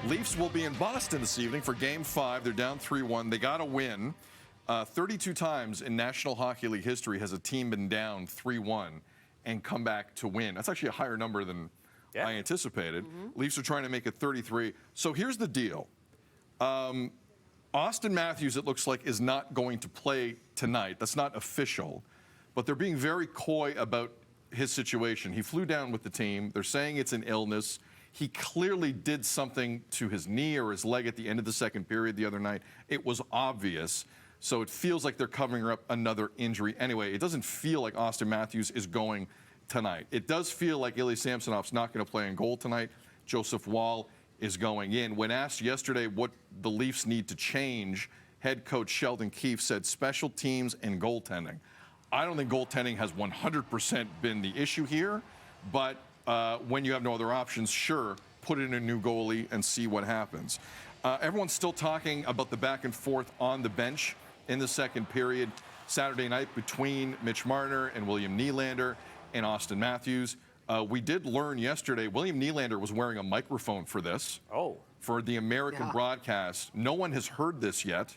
Leafs will be in Boston this evening for Game 5. They're down 3-1. They got to win. 32 times in National Hockey League history has a team been down 3-1 and come back to win. That's actually a higher number than I anticipated. Leafs are trying to make it 33. So here's the deal. Austin Matthews, it looks like, is not going to play tonight. That's not official. But they're being very coy about his situation. He flew down with the team. They're saying it's an illness. He clearly did something to his knee or his leg at the end of the second period the other night. It was obvious. So it feels like they're covering up another injury. Anyway, it doesn't feel like Austin Matthews is going tonight. It does feel like Ilya Samsonov's not going to play in goal tonight. Joseph Woll is going in. When asked yesterday what the Leafs need to change, head coach Sheldon Keefe said special teams and goaltending. I don't think goaltending has 100% been the issue here, but when you have no other options, sure, put in a new goalie and see what happens. Everyone's still talking about the back and forth on the bench in the second period Saturday night between Mitch Marner and William Nylander and Austin Matthews. We did learn yesterday William Nylander was wearing a microphone for this. For the American broadcast. No one has heard this yet.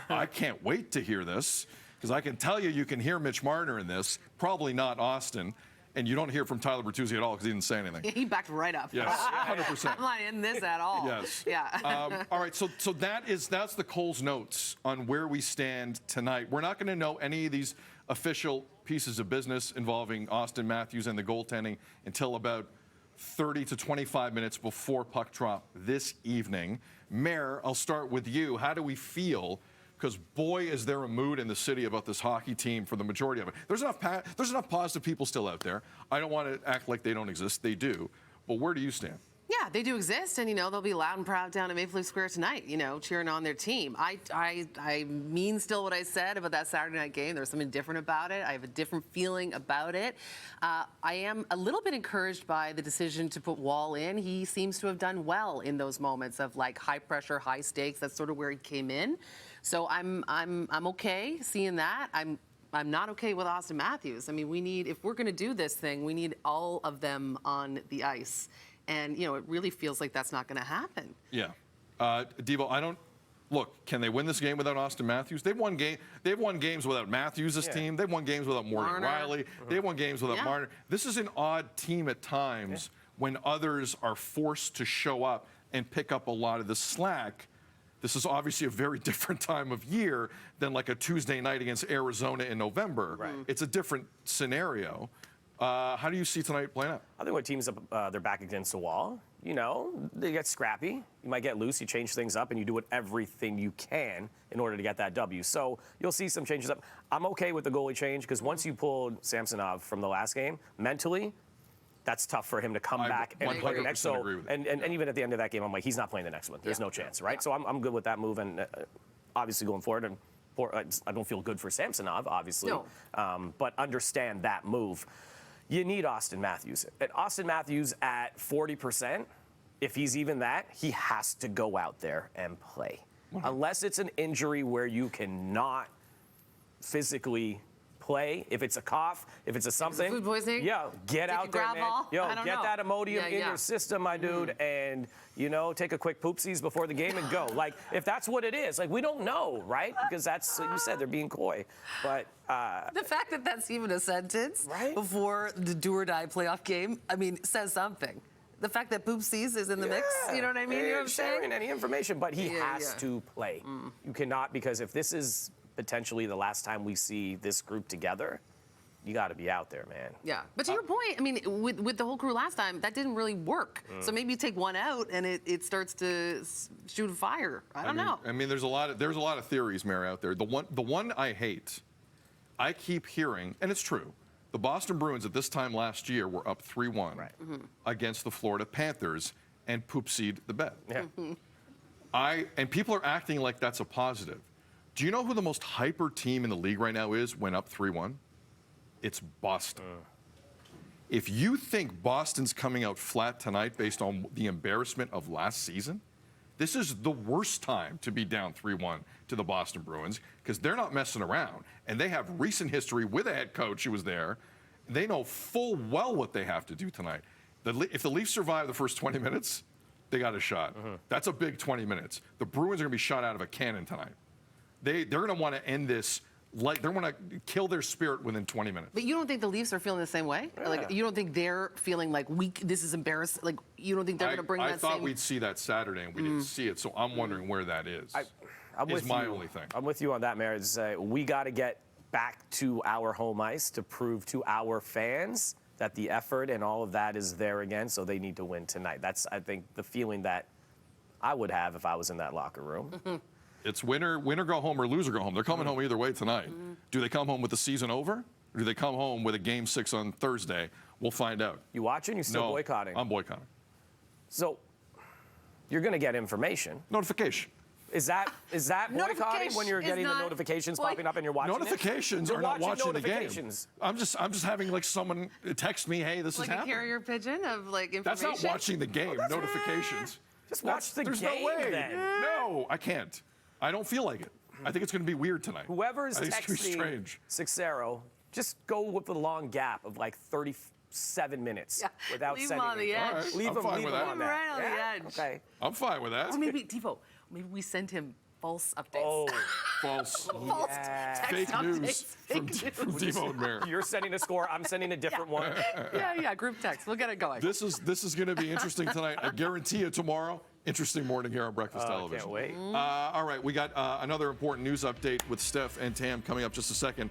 I can't wait to hear this, because I can tell you can hear Mitch Marner in this, probably not Austin. And you don't hear from Tyler Bertuzzi at all because he didn't say anything. He backed right up. Yes, 100%. I'm not in this at all. Yes. Yeah. All right, so that's the Coles notes on where we stand tonight. We're not going to know any of these official pieces of business involving Austin Matthews and the goaltending until about 30 to 25 minutes before puck drop this evening. Mayor, I'll start with you. How do we feel? Because boy, is there a mood in the city about this hockey team for the majority of it. There's enough positive people still out there. I don't want to act like they don't exist. They do. But where do you stand? Yeah, they do exist, and they'll be loud and proud down at Maple Leaf Square tonight. Cheering on their team. I mean still what I said about that Saturday night game. There's something different about it. I have a different feeling about it. I am a little bit encouraged by the decision to put Woll in. He seems to have done well in those moments of like high pressure, high stakes. That's sort of where he came in. So I'm okay seeing that. I'm not okay with Austin Matthews. I mean, if we're going to do this thing, we need all of them on the ice. And, it really feels like that's not going to happen. Yeah. Devo, look, can they win this game without Austin Matthews? They've won games without Matthews' team. They've won games without Morgan Riley. They've won games without Marner. This is an odd team at times when others are forced to show up and pick up a lot of the slack. This is obviously a very different time of year than like a Tuesday night against Arizona in November. Right. It's a different scenario. How do you see tonight playing out? I think when teams they're back against the wall, they get scrappy. You might get loose. You change things up, and you do everything you can in order to get that W. So you'll see some changes up. I'm okay with the goalie change because once you pulled Samsonov from the last game, mentally, that's tough for him to come back and play the next. So and even at the end of that game, I'm like, he's not playing the next one. There's no chance, right? So I'm good with that move, and obviously going forward. And I don't feel good for Samsonov, obviously, but understand that move. You need Austin Matthews. And Austin Matthews at 40%, if he's even that, he has to go out there and play. Unless it's an injury where you cannot physically play. If it's a cough, if it's a something. Food poisoning? Get out there, man. Get that Imodium in your system, my dude, and, take a quick poopsies before the game and go. Like, if that's what it is. Like, we don't know, right? Because that's, like you said, they're being coy. But the fact that that's even a sentence before the do-or-die playoff game, says something. The fact that poopsies is in the mix, you know what I mean? You know what I'm saying? Sharing any information, but he has to play. You cannot, because if this is potentially the last time we see this group together, you got to be out there, man. Yeah, but to your point, with the whole crew last time, that didn't really work. So maybe you take one out and it starts to shoot a fire. I don't know. There's a lot of theories, Mary, out there. The one I hate, I keep hearing, and it's true. The Boston Bruins at this time last year were up 3-1 against the Florida Panthers and poopsied the bed. Yeah. And people are acting like that's a positive. Do you know who the most hyper team in the league right now is when up 3-1? It's Boston. If you think Boston's coming out flat tonight based on the embarrassment of last season, this is the worst time to be down 3-1 to the Boston Bruins because they're not messing around. And they have recent history with a head coach who was there. They know full well what they have to do tonight. If the Leafs survive the first 20 minutes, they got a shot. That's a big 20 minutes. The Bruins are going to be shot out of a cannon tonight. They're going to want to end this. Like, they want to kill their spirit within 20 minutes. But you don't think the Leafs are feeling the same way? Like, you don't think they're feeling like this is embarrassing? Like, you don't think they're going to bring I that thought same? we'd see that Saturday, and we didn't see it. So I'm wondering where that is. I'm is with my you. only thing. I'm with you on that, Mary. We got to get back to our home ice to prove to our fans that the effort and all of that is there again. So they need to win tonight. That's, I think, the feeling that I would have if I was in that locker room. It's winner go home or loser go home. They're coming home either way tonight. Do they come home with the season over? Or do they come home with a game 6 on Thursday? We'll find out. You watching? You still No, boycotting? I'm boycotting. So you're going to get information. Notification. Is that boycotting Notification when you're is getting the not notifications boy- popping up and you're watching Notifications it? are not watching the game. notifications. I'm just having like someone text me, hey, this like is a happening. carrier pigeon of like information? That's not watching the game. Notifications. Just watch the There's game no way. then. No, I can't. I don't feel like it. I think it's going to be weird tonight. Whoever's I think it's going to be texting strange. Sixero, just go with the long gap of like 37 minutes Yeah, without leave him sending on the it. edge. All right, Leave I'm him, fine leave with him that. on Leave him that. right on the Yeah? edge. Okay. I'm fine with that. Or maybe, Devo, maybe we send him false updates. Oh, False. false text Fake updates. news from Fake Devo and Mare. you're sending a score. I'm sending a different one. Yeah, group text. We'll get it going. This is going to be interesting tonight. I guarantee you tomorrow. Interesting morning here on Breakfast Television. Can't wait. All right, we got another important news update with Steph and Tam coming up just a second.